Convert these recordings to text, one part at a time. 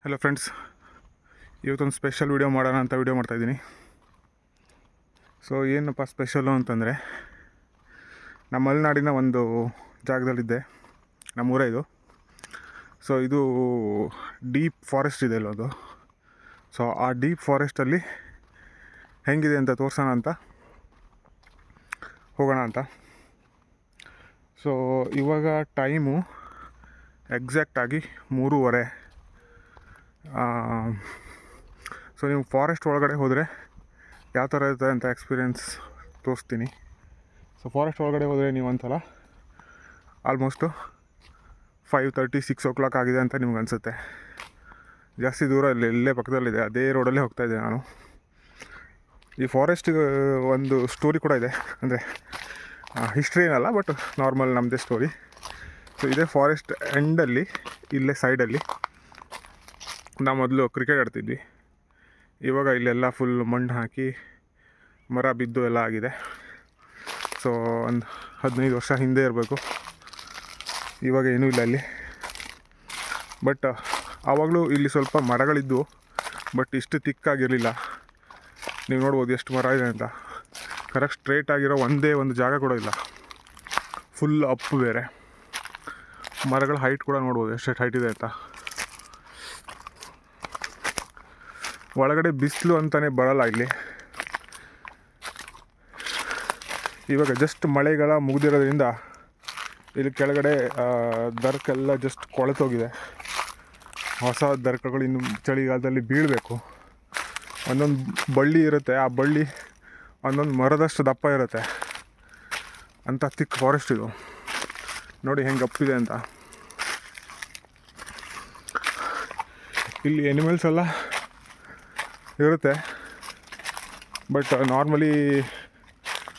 Hello friends, ಇವತ್ತೊಂದು special video ಮಾಡೋಣ ಅಂತ ವೀಡಿಯೋ ಮಾಡ್ತಾಯಿದ್ದೀನಿ. ಸೊ ಏನಪ್ಪ ಸ್ಪೆಷಲು ಅಂತಂದರೆ, ನಮ್ಮ ಮಲೆನಾಡಿನ ಒಂದು ಜಾಗದಲ್ಲಿದ್ದೆ. ನಮ್ಮೂರೇ ಇದು. ಸೊ ಇದು ಡೀಪ್ ಫಾರೆಸ್ಟ್ ಇದೆ ಅದು. ಸೊ ಆ ಡೀಪ್ ಫಾರೆಸ್ಟಲ್ಲಿ ಹೆಂಗಿದೆ ಅಂತ ತೋರಿಸೋಣ ಅಂತ ಹೋಗೋಣ ಅಂತ. ಸೊ ಇವಾಗ ಟೈಮು ಎಕ್ಸಾಕ್ಟಾಗಿ 3:30. ಸೊ ನೀವು ಫಾರೆಸ್ಟ್ ಒಳಗಡೆ ಹೋದರೆ ಯಾವ ಥರ ಇರುತ್ತೆ ಅಂತ ಎಕ್ಸ್ಪೀರಿಯೆನ್ಸ್ ತೋರಿಸ್ತೀನಿ. ಸೊ ಫಾರೆಸ್ಟ್ ಒಳಗಡೆ ಹೋದರೆ ನೀವು ಒಂದ್ಸಲ ಆಲ್ಮೋಸ್ಟು 5:30, 6 o'clock ಆಗಿದೆ ಅಂತ ನಿಮ್ಗೆ ಅನಿಸುತ್ತೆ. ಜಾಸ್ತಿ ದೂರ ಇಲ್ಲೇ ಪಕ್ಕದಲ್ಲಿದೆ, ಅದೇ ರೋಡಲ್ಲೇ ಹೋಗ್ತಾಯಿದ್ದೆ ನಾನು. ಈ ಫಾರೆಸ್ಟಿಗೆ ಒಂದು ಸ್ಟೋರಿ ಕೂಡ ಇದೆ, ಅಂದರೆ ಹಿಸ್ಟ್ರಿ ಏನಲ್ಲ, ಬಟ್ ನಾರ್ಮಲ್ ನಮ್ಮದೇ ಸ್ಟೋರಿ. ಸೊ ಇದೇ ಫಾರೆಸ್ಟ್ ಎಂಡಲ್ಲಿ, ಇಲ್ಲೇ ಸೈಡಲ್ಲಿ ನಾವು ಮೊದಲು ಕ್ರಿಕೆಟ್ ಆಡ್ತಿದ್ವಿ. ಇವಾಗ ಇಲ್ಲೆಲ್ಲ ಫುಲ್ ಮಣ್ಣು ಹಾಕಿ ಮರ ಬಿದ್ದು ಎಲ್ಲ ಆಗಿದೆ. ಸೊ ಒಂದು 15 ವರ್ಷ ಹಿಂದೆ ಇರಬೇಕು. ಇವಾಗ ಏನೂ ಇಲ್ಲ ಅಲ್ಲಿ. ಬಟ್ ಆವಾಗಲೂ ಇಲ್ಲಿ ಸ್ವಲ್ಪ ಮರಗಳಿದ್ದವು, ಬಟ್ ಇಷ್ಟು ತಿಕ್ಕಾಗಿರಲಿಲ್ಲ. ನೀವು ನೋಡ್ಬೋದು ಎಷ್ಟು ಮರ ಇದೆ ಅಂತ. ಕರೆಕ್ಟ್ ಸ್ಟ್ರೇಟ್ ಆಗಿರೋ ಒಂದೇ ಒಂದು ಜಾಗ ಕೂಡ ಇಲ್ಲ, ಫುಲ್ ಅಪ್ಪು ಬೇರೆ. ಮರಗಳ ಹೈಟ್ ಕೂಡ ನೋಡ್ಬೋದು ಎಷ್ಟು ಹೈಟ್ ಇದೆ ಅಂತ. ಒಳಗಡೆ ಬಿಸಿಲು ಅಂತಲೇ ಬರಲ್ಲ ಇಲ್ಲಿ. ಇವಾಗ ಜಸ್ಟ್ ಮಳೆಗಾಲ ಮುಗಿದಿರೋದ್ರಿಂದ ಇಲ್ಲಿ ಕೆಳಗಡೆ ದರ್ಕೆಲ್ಲ ಜಸ್ಟ್ ಕೊಳೆತೋಗಿದೆ. ಹೊಸ ದರ್ಕಗಳು ಇನ್ನು ಚಳಿಗಾಲದಲ್ಲಿ ಬೀಳಬೇಕು. ಒಂದೊಂದು ಬಳ್ಳಿ ಇರುತ್ತೆ, ಆ ಬಳ್ಳಿ ಒಂದೊಂದು ಮರದಷ್ಟು ದಪ್ಪ ಇರುತ್ತೆ ಅಂತ ತಿಕ್ ಫಾರೆಸ್ಟ್ ಇದು. ನೋಡಿ ಹೆಂಗೆ ಅಪ್ಪಿದೆ ಅಂತ. ಇಲ್ಲಿ ಎನಿಮಲ್ಸ್ ಎಲ್ಲ ಇರುತ್ತೆ, ಬಟ್ ನಾರ್ಮಲಿ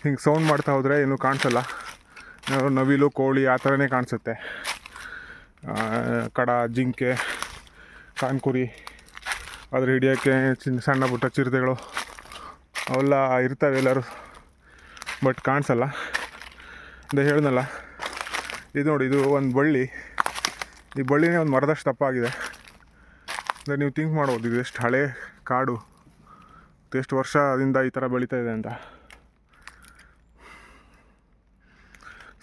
ಹಿಂಗೆ ಸೌಂಡ್ ಮಾಡ್ತಾ ಹೋದರೆ ಏನೂ ಕಾಣಿಸಲ್ಲ. ನವಿಲು, ಕೋಳಿ ಆ ಥರನೇ ಕಾಣಿಸುತ್ತೆ. ಕಡ, ಜಿಂಕೆ, ಕಾನ್ಕುರಿ, ಅದ್ರ ಹಿಡಿಯೋಕ್ಕೆ ಸಣ್ಣ ಪುಟ್ಟ ಚಿರತೆಗಳು ಅವೆಲ್ಲ ಇರ್ತವೆ ಎಲ್ಲರೂ, ಬಟ್ ಕಾಣಿಸಲ್ಲ. ಅದೇ ಹೇಳಿದ್ನಲ್ಲ, ಇದು ನೋಡಿ, ಇದು ಒಂದು ಬಳ್ಳಿ. ಈ ಬಳ್ಳಿನೇ ಒಂದು ಮರದಷ್ಟು ದಪ್ಪ ಆಗಿದೆ. ಅಂದರೆ ನೀವು ಥಿಂಕ್ ಮಾಡ್ಬೋದು, ಇದು ಎಷ್ಟು ಹಳೆ ಕಾಡು, ಎಷ್ಟು ವರ್ಷದಿಂದ ಈ ಥರ ಬೆಳೀತಾ ಇದೆ ಅಂತ.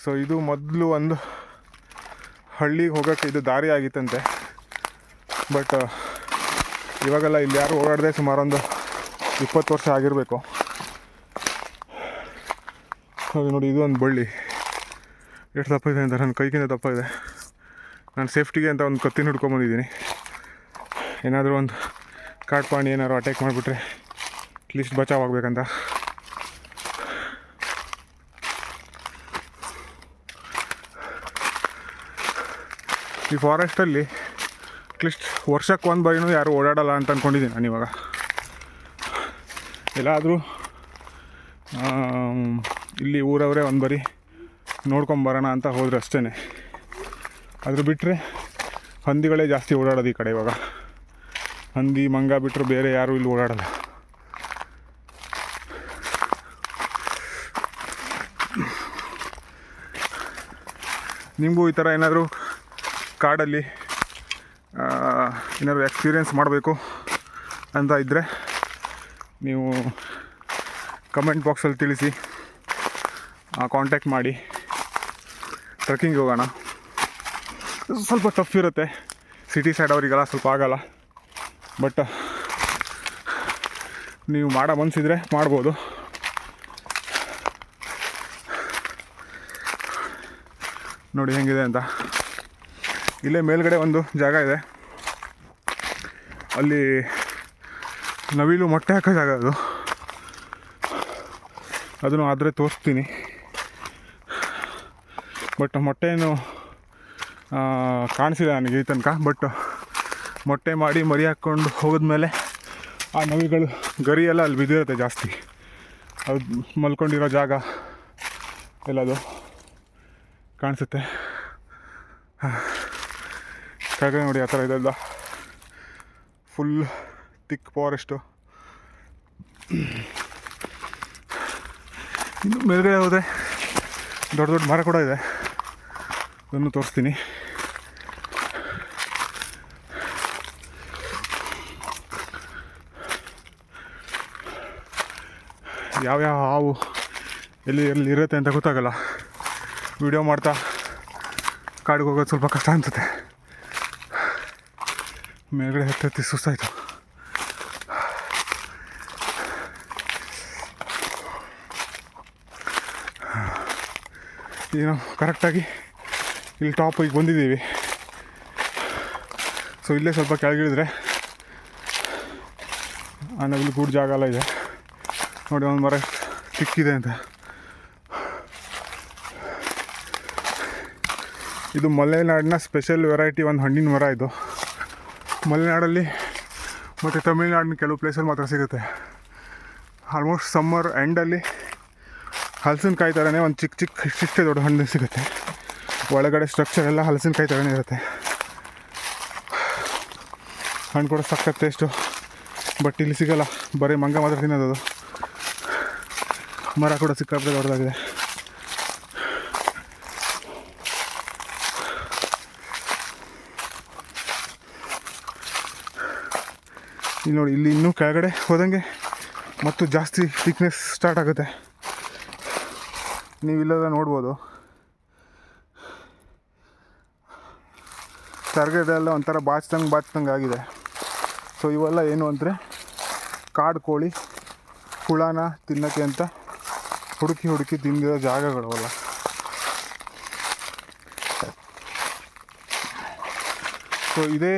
ಸೊ ಇದು ಮೊದಲು ಒಂದು ಹಳ್ಳಿಗೆ ಹೋಗೋಕ್ಕೆ ಇದು ದಾರಿ ಆಗಿತ್ತಂತೆ. ಬಟ್ ಇವಾಗೆಲ್ಲ ಇಲ್ಲಿ ಯಾರು ಓಡಾಡದೆ ಸುಮಾರೊಂದು 20 ವರ್ಷ ಆಗಿರಬೇಕು. ನೋಡಿ, ಇದು ಒಂದು ಬಳ್ಳಿ ಎಷ್ಟು ದಪ್ಪ ಇದೆ ಅಂತ, ನನ್ನ ಕೈಗಿಂತ ದಪ್ಪ ಇದೆ. ನಾನು ಸೇಫ್ಟಿಗೆ ಅಂತ ಒಂದು ಕತ್ತಿನ ಹಿಡ್ಕೊಂಬಂದಿದ್ದೀನಿ. ಏನಾದರೂ ಒಂದು ಕಾಡು ಪ್ರಾಣಿ ಏನಾದ್ರು ಅಟ್ಯಾಕ್ ಮಾಡಿಬಿಟ್ರೆ ಅಟ್ಲೀಸ್ಟ್ ಬಚಾವಾಗಬೇಕಂತ. ಈ ಫಾರೆಸ್ಟಲ್ಲಿ ಅಟ್ಲೀಸ್ಟ್ ವರ್ಷಕ್ಕೆ ಒಂದು ಬಾರಿನೂ ಯಾರು ಓಡಾಡಲ್ಲ ಅಂತ ಅಂದ್ಕೊಂಡಿದ್ದೀನಿ ನಾನು. ಇವಾಗ ಎಲ್ಲಾದರೂ ಇಲ್ಲಿ ಊರವರೇ ಒಂದು ಬಾರಿ ನೋಡ್ಕೊಂಬರೋಣ ಅಂತ ಹೋದರೆ ಅಷ್ಟೇ. ಅದ್ರ ಬಿಟ್ಟರೆ ಹಂದಿಗಳೇ ಜಾಸ್ತಿ ಓಡಾಡೋದು ಈ ಕಡೆ. ಇವಾಗ ಹಂದಿ, ಮಂಗ ಬಿಟ್ಟರು ಬೇರೆ ಯಾರೂ ಇಲ್ಲಿ ಓಡಾಡಲ್ಲ. ನಿಮಗೂ ಈ ಥರ ಏನಾದರೂ ಕಾಡಲ್ಲಿ ಏನಾದರೂ ಎಕ್ಸ್ಪೀರಿಯೆನ್ಸ್ ಮಾಡಬೇಕು ಅಂತ ಇದ್ದರೆ ನೀವು ಕಮೆಂಟ್ ಬಾಕ್ಸಲ್ಲಿ ತಿಳಿಸಿ, ಕಾಂಟ್ಯಾಕ್ಟ್ ಮಾಡಿ. ಟ್ರೆಕ್ಕಿಂಗ್ ಹೋಗೋಣ. ಸ್ವಲ್ಪ ಟಫ್ ಇರುತ್ತೆ, ಸಿಟಿ ಸೈಡ್ ಅವರಿಗೆಲ್ಲ ಸ್ವಲ್ಪ ಆಗಲ್ಲ. ಬಟ್ ನೀವು ಮಾಡೋ ಮನಸ್ಸಿದ್ರೆ ಮಾಡ್ಬೋದು. ನೋಡಿ ಹೆಂಗಿದೆ ಅಂತ. ಇಲ್ಲೇ ಮೇಲ್ಗಡೆ ಒಂದು ಜಾಗ ಇದೆ, ಅಲ್ಲಿ ನವಿಲು ಮೊಟ್ಟೆ ಹಾಕೋ ಜಾಗ ಅದು. ಅದನ್ನು ಆದರೆ ತೋರಿಸ್ತೀನಿ. ಬಟ್ ಮೊಟ್ಟೆಯನ್ನು ಕಾಣಿಸಿಲ್ಲ ನನಗೆ ಈ ತನಕ. ಬಟ್ ಮೊಟ್ಟೆ ಮಾಡಿ ಮರಿ ಹಾಕ್ಕೊಂಡು ಹೋಗಿದ್ಮೇಲೆ ಆ ನವಿಗಳು ಗರಿ ಎಲ್ಲ ಅಲ್ಲಿ ಬಿದ್ದಿರುತ್ತೆ ಜಾಸ್ತಿ. ಅದು ಮಲ್ಕೊಂಡಿರೋ ಜಾಗ ಎಲ್ಲದು ಕಾಣಿಸುತ್ತೆ. ಕೆಳಗಡೆ ನೋಡಿ ಆ ಥರ ಇದೆಲ್ಲ ಫುಲ್ ತಿಕ್ ಫಾರೆಸ್ಟು. ಇನ್ನು ಮೇಲ್ಗಡೆ ಹೋದರೆ ದೊಡ್ಡ ದೊಡ್ಡ ಮರ ಕೂಡ ಇದೆ, ಅದನ್ನು ತೋರಿಸ್ತೀನಿ. ಯಾವ್ಯಾವ ಹಾವು ಎಲ್ಲಿ ಇರುತ್ತೆ ಅಂತ ಗೊತ್ತಾಗಲ್ಲ. ವಿಡಿಯೋ ಮಾಡ್ತಾ ಕಾಡಿಗೆ ಹೋಗೋದು ಸ್ವಲ್ಪ ಕಷ್ಟ ಅನಿಸುತ್ತೆ. ಮೇಲ್ಗಡೆ ಹತ್ತಿ ಸುಸ್ತಾಯಿತು. ಈಗ ನಾವು ಕರೆಕ್ಟಾಗಿ ಇಲ್ಲಿ ಟಾಪಿಗೆ ಬಂದಿದ್ದೀವಿ. ಸೊ ಇಲ್ಲೇ ಸ್ವಲ್ಪ ಕೆಳಗಿಳಿದ್ರೆ ನವಿಲು ಗೂಡು ಜಾಗ ಎಲ್ಲ ಇದೆ ನೋಡಿ. ಒಂದು ಮರ ಸಿಕ್ಕಿದೆ ಅಂತ. ಇದು ಮಲೆನಾಡಿನ ಸ್ಪೆಷಲ್ ವೆರೈಟಿ ಒಂದು ಹಣ್ಣಿನ ಮರ. ಇದು ಮಲೆನಾಡಲ್ಲಿ ಮತ್ತು ತಮಿಳ್ನಾಡಿನ ಕೆಲವು ಪ್ಲೇಸಲ್ಲಿ ಮಾತ್ರ ಸಿಗುತ್ತೆ. ಆಲ್ಮೋಸ್ಟ್ ಸಮ್ಮರ್ ಎಂಡಲ್ಲಿ ಹಲಸಿನಕಾಯಿ ಥರನೇ ಒಂದು ಇಷ್ಟೇ ದೊಡ್ಡ ಹಣ್ಣು ಸಿಗುತ್ತೆ. ಒಳಗಡೆ ಸ್ಟ್ರಕ್ಚರ್ ಎಲ್ಲ ಹಲಸಿನಕಾಯಿ ಥರನೇ ಇರುತ್ತೆ. ಹಣ್ಣು ಕೂಡ ಸಖತ್ ಟೇಸ್ಟು. ಬಟ್ ಇಲ್ಲಿ ಸಿಗೋಲ್ಲ, ಬರೀ ಮಂಗ ಮಾತ್ರ ತಿನ್ನೋದು. ಅದು ಮರ ಕೂಡ ಸಿಕ್ಕಾಪಟ್ಟೆ ದೊಡ್ಡದಾಗಿದೆ. ಇಲ್ಲಿ ನೋಡಿ, ಇಲ್ಲಿ ಇನ್ನೂ ಕೆಳಗಡೆ ಹೋದಂಗೆ ಮತ್ತು ಜಾಸ್ತಿ ಥಿಕ್ನೆಸ್ ಸ್ಟಾರ್ಟ್ ಆಗುತ್ತೆ. ನೀವು ಇಲ್ಲದ ನೋಡ್ಬೋದು. ಕೆಳಗಡೆ ಒಂಥರ ಬಾಚ್ದಂಗೆ ಆಗಿದೆ. ಸೊ ಇವೆಲ್ಲ ಏನು ಅಂದರೆ ಕಾಡು ಕೋಳಿ ಹುಳನ ತಿನ್ನೋಕ್ಕೆ ಅಂತ ಹುಡುಕಿ ತಿಂದಿರೋ ಜಾಗಗಳವಲ್ಲ. ಸೊ ಇದೇ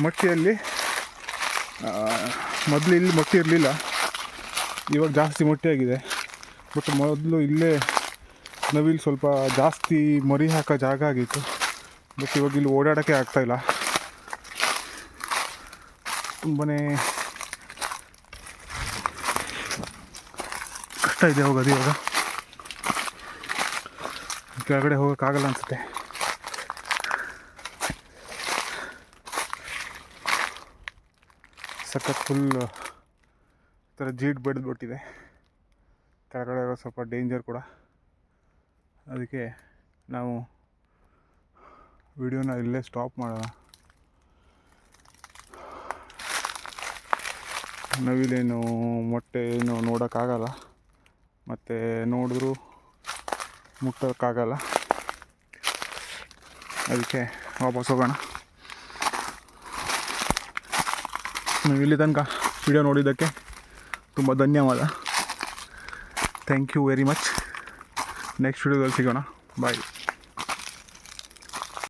ಮಟ್ಟಿಯಲ್ಲಿ ಮೊದಲು ಇಲ್ಲಿ ಮಟ್ಟಿ ಇರಲಿಲ್ಲ, ಇವಾಗ ಜಾಸ್ತಿ ಮಟ್ಟಿಯಾಗಿದೆ. ಬಟ್ ಮೊದಲು ಇಲ್ಲೇ ನವಿಲು ಸ್ವಲ್ಪ ಜಾಸ್ತಿ ಮರಿ ಹಾಕೋ ಜಾಗ ಆಗಿತ್ತು. ಬಟ್ ಇವಾಗ ಇಲ್ಲಿ ಓಡಾಡೋಕ್ಕೆ ಆಗ್ತಾಯಿಲ್ಲ. ತುಂಬಾ ಕಷ್ಟ ಇದೆ ಹೋಗೋದು. ಇವಾಗ ಕೆಳಗಡೆ ಹೋಗೋಕ್ಕಾಗಲ್ಲ ಅನಿಸುತ್ತೆ. ಸಖತ್ ಫುಲ್ ಥರ ಜೀಡ್ ಬೆಳೆದ್ಬಿಟ್ಟಿದೆ. ಕೆಳಗಡೆ ಸ್ವಲ್ಪ ಡೇಂಜರ್ ಕೂಡ. ಅದಕ್ಕೆ ನಾವು ವಿಡಿಯೋನ ಇಲ್ಲೇ ಸ್ಟಾಪ್ ಮಾಡೋಣ. ನವಿಲೇನು ಮೊಟ್ಟೆ ಏನು ನೋಡೋಕ್ಕಾಗಲ್ಲ, ಮತ್ತು ನೋಡಿದ್ರೂ ಮುಟ್ಟೋಕ್ಕಾಗಲ್ಲ. ಅದಕ್ಕೆ ವಾಪಸ್ ಹೋಗೋಣ. ನೀವು ಇಲ್ಲಿ ತನಕ ವಿಡಿಯೋ ನೋಡಿದ್ದಕ್ಕೆ ತುಂಬ ಧನ್ಯವಾದ. Thank you very much. Next ವಿಡಿಯೋದಲ್ಲಿ ಸಿಗೋಣ.